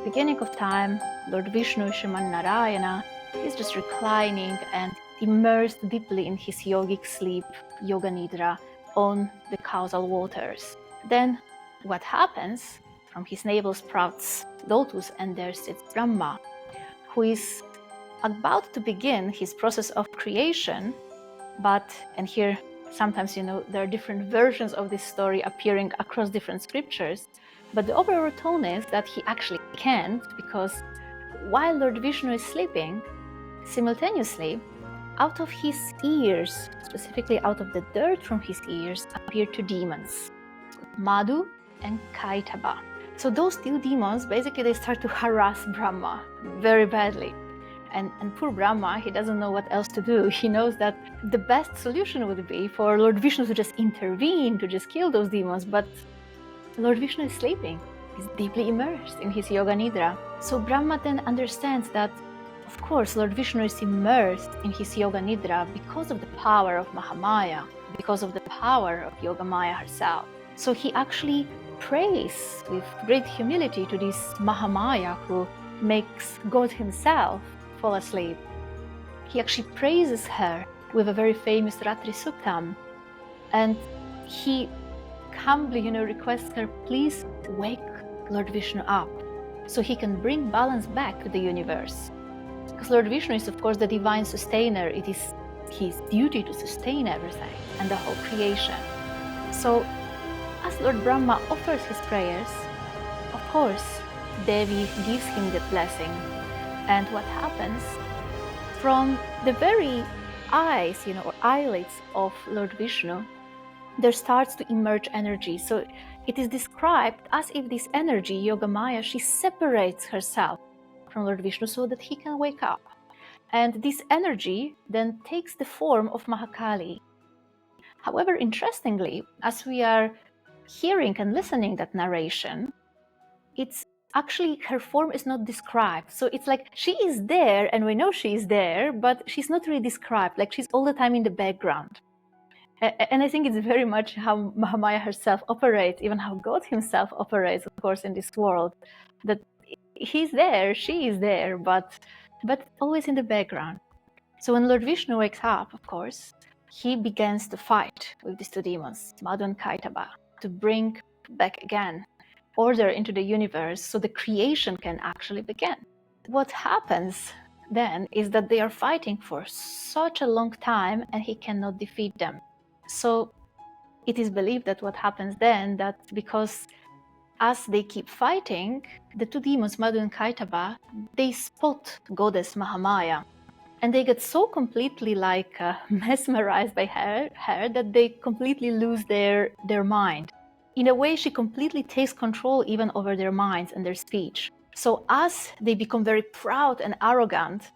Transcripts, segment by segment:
beginning of time, Lord Vishnu, Shriman Narayana, is just reclining and immersed deeply in his yogic sleep, yoga nidra, on the causal waters. Then what happens? From his navel sprouts lotus, and there sits Brahma, who is about to begin his process of creation. And here sometimes, there are different versions of this story appearing across different scriptures, but the overall tone is that he actually can't, because while Lord Vishnu is sleeping, simultaneously, out of his ears, specifically out of the dirt from his ears, appear two demons, Madhu and Kaitabha. So those two demons, basically, they start to harass Brahma very badly. And poor Brahma, he doesn't know what else to do. He knows that the best solution would be for Lord Vishnu to just intervene, to just kill those demons. But Lord Vishnu is sleeping. He's deeply immersed in his yoga nidra. So Brahma then understands that, of course, Lord Vishnu is immersed in his yoga nidra because of the power of Mahamaya, because of the power of Yogamaya herself. So he actually prays with great humility to this Mahamaya who makes God himself fall asleep. He actually praises her with a very famous Ratri Suktam, and he humbly, requests her, please wake Lord Vishnu up so he can bring balance back to the universe. Because Lord Vishnu is, of course, the divine sustainer. It is his duty to sustain everything and the whole creation. So as Lord Brahma offers his prayers, of course, Devi gives him the blessing. And what happens? From the very eyes, or eyelids of Lord Vishnu, there starts to emerge energy. So it is described as if this energy, Yogamaya, she separates herself from Lord Vishnu so that he can wake up. And this energy then takes the form of Mahakali. However, interestingly, as we are hearing and listening that narration, it's actually, her form is not described. So it's like she is there and we know she is there, but she's not really described, like she's all the time in the background. And I think it's very much how Mahamaya herself operates, even how God himself operates, of course, in this world, that he's there, she is there, but always in the background. So when Lord Vishnu wakes up, of course, he begins to fight with these two demons, Madhu and Kaitabha, to bring back again order into the universe so the creation can actually begin. What happens then is that they are fighting for such a long time and he cannot defeat them. So it is believed that what happens then, that because as they keep fighting, the two demons, Madhu and Kaitabha, they spot goddess Mahamaya. And they get so completely mesmerized by her that they completely lose their mind. In a way, she completely takes control even over their minds and their speech. So as they become very proud and arrogant,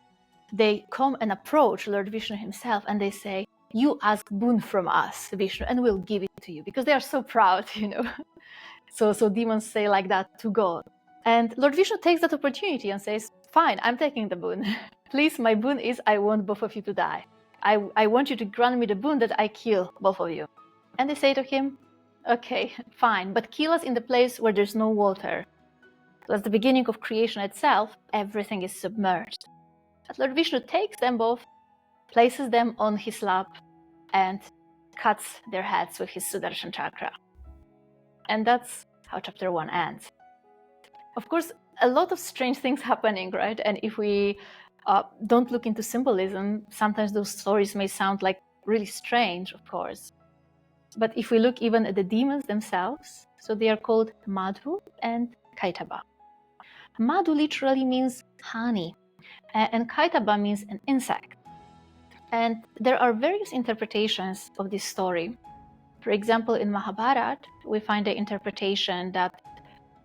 they come and approach Lord Vishnu himself and they say, you ask boon from us, Vishnu, and we'll give it to you, because they are so proud, So demons say like that to God. And Lord Vishnu takes that opportunity and says, fine, I'm taking the boon. Please, my boon is I want both of you to die. I want you to grant me the boon that I kill both of you. And they say to him, okay, fine, but kill us in the place where there's no water. That's the beginning of creation itself. Everything is submerged. But Lord Vishnu takes them both, places them on his lap, and cuts their heads with his Sudarshan chakra. And that's how chapter 1 ends. Of course, a lot of strange things happening, right? And if we don't look into symbolism, sometimes those stories may sound like really strange, of course. But if we look even at the demons themselves, so they are called Madhu and Kaitabha. Madhu literally means honey, and Kaitabha means an insect. And there are various interpretations of this story. For example, in Mahabharata, we find the interpretation that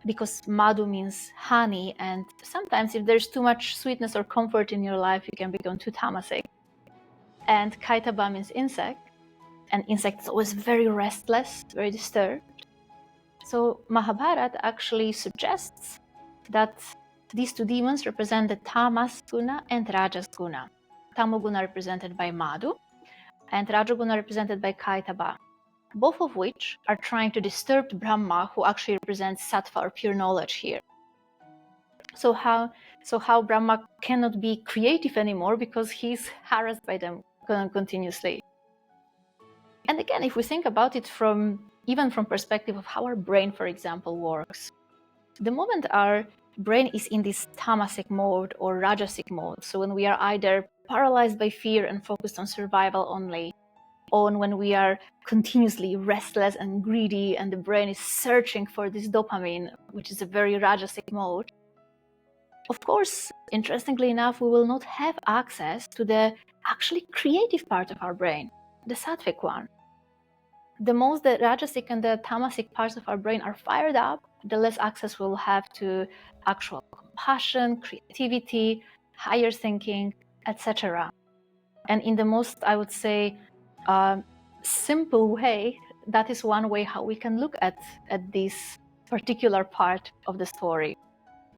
because Madhu means honey, and sometimes if there's too much sweetness or comfort in your life, you can become too tamasic. And Kaitabha means insect, and insect is always very restless, very disturbed. So Mahabharata actually suggests that these two demons represent the Tamas guna and Rajas guna. Tamoguna represented by Madhu, and Rajaguna represented by Kaitabha, both of which are trying to disturb Brahma, who actually represents sattva or pure knowledge here. So how Brahma cannot be creative anymore because he's harassed by them continuously. And again, if we think about it even from perspective of how our brain, for example, works, the moment our brain is in this tamasic mode or rajasic mode, so when we are either paralyzed by fear and focused on survival only, or when we are continuously restless and greedy and the brain is searching for this dopamine, which is a very rajasic mode, of course, interestingly enough, we will not have access to the actually creative part of our brain, the sattvic one. The most the rajasic and the tamasic parts of our brain are fired up, the less access we'll have to actual compassion, creativity, higher thinking, etc. And in the most, I would say, simple way, that is one way how we can look at this particular part of the story.